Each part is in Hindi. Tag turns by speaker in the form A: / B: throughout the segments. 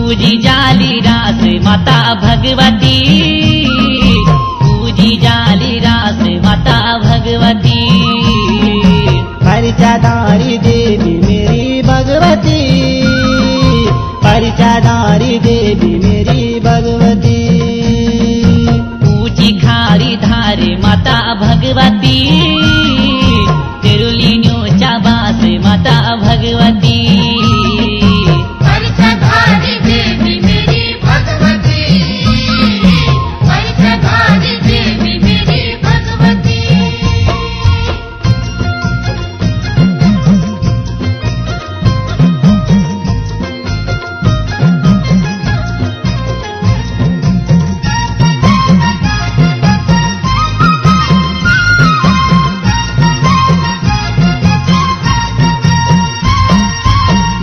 A: पूजी जाली रास माता भगवती, पूजी जाली रास माता भगवती।
B: परिचाधारी देवी मेरी भगवती, परिचाधारी देवी मेरी भगवती।
A: ऊंची खारी धारे माता भगवती, तिरुलिन्यो चाबास माता भगवती।
C: परिचाधारी देवी मेरी भगवती, परिचाधारी देवी मेरी भगवती।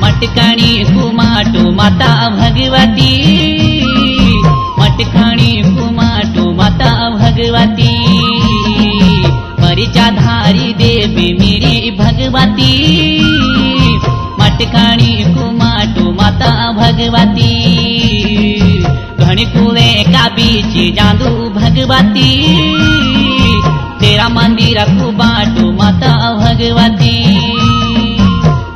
A: मटकाणी कुमाटो माता भगवती, मटकाणी कुमाटो माता भगवती। परिचाधारी देवी मेरी भगवती, मटकाणी कुमाटो माता भगवती। घणकुले का बीच जादू भगवती, तेरा मंदिर कुबाटो माता भगवती।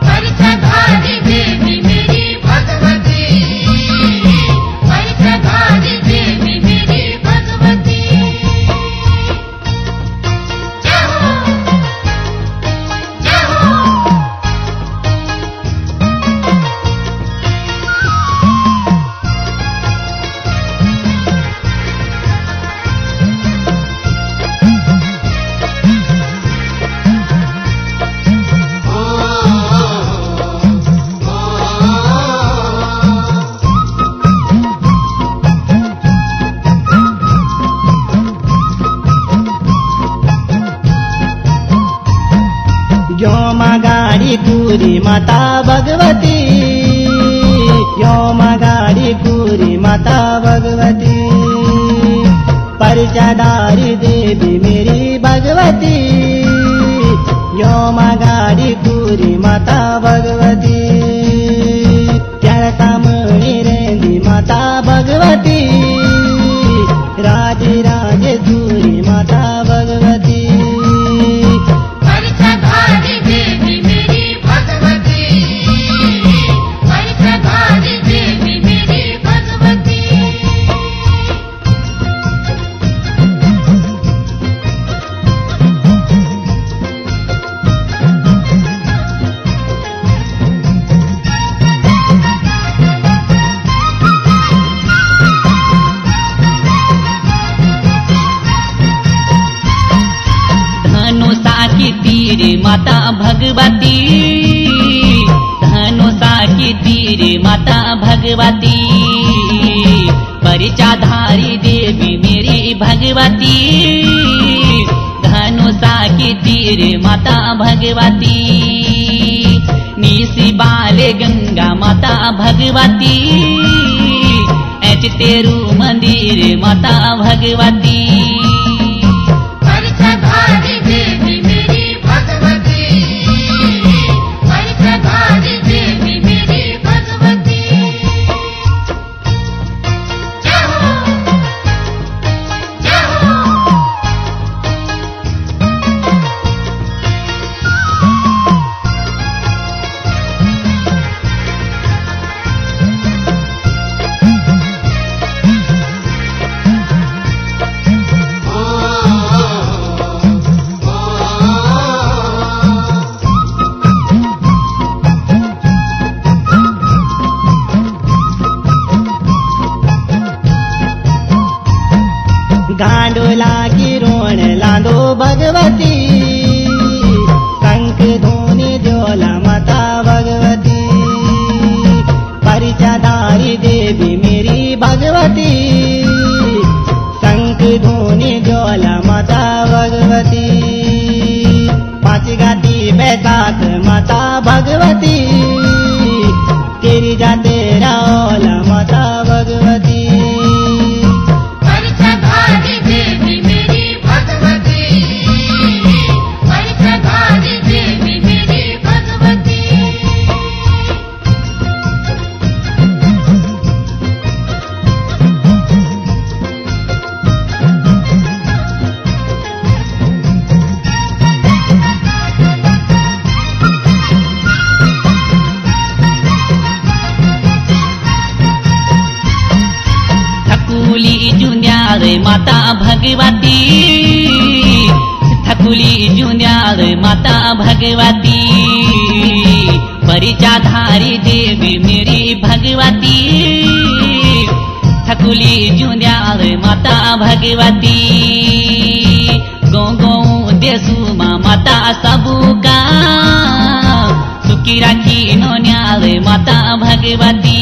C: परिचाधारी देवी मेरी भगवती, परिचाधारी देवी मेरी भगवती। जय हो, जय हो।
B: योमा गाड़ी पूरी माता भगवती, योमा गाड़ी पूरी माता भगवती। परिचाधारी देवी मेरी भगवती, योमा गाड़ी पूरी माता भगवती। त्यामणी रेंदी माता भगवती, राजे राजेश्वरी माता भगवती।
C: परिचाधारी देवी मेरी भगवती, परिचाधारी देवी मेरी भगवती।
A: धनुषा की तीर माता भगवती, धनुषा की तीर माता भगवती। परिचाधारी देवी मेरी भगवती, धनुषा की तीर माता भगवती। निसी बाले गंगा माता भगवती, ऐच तेरू मंदिर माता भगवती।
C: परिचाधारी देवी मेरी भगवती, परिचाधारी देवी मेरी भगवती। जय हो, जय हो।
A: माता भगवती ठकुली जुन्याळ माता भगवती परिचा धारी देवी मेरी भगवती ठकुली जुन्याळ माता भगवती गौ गौ देसु माता सबुका सुखी राखी नोन्याळ माता भगवती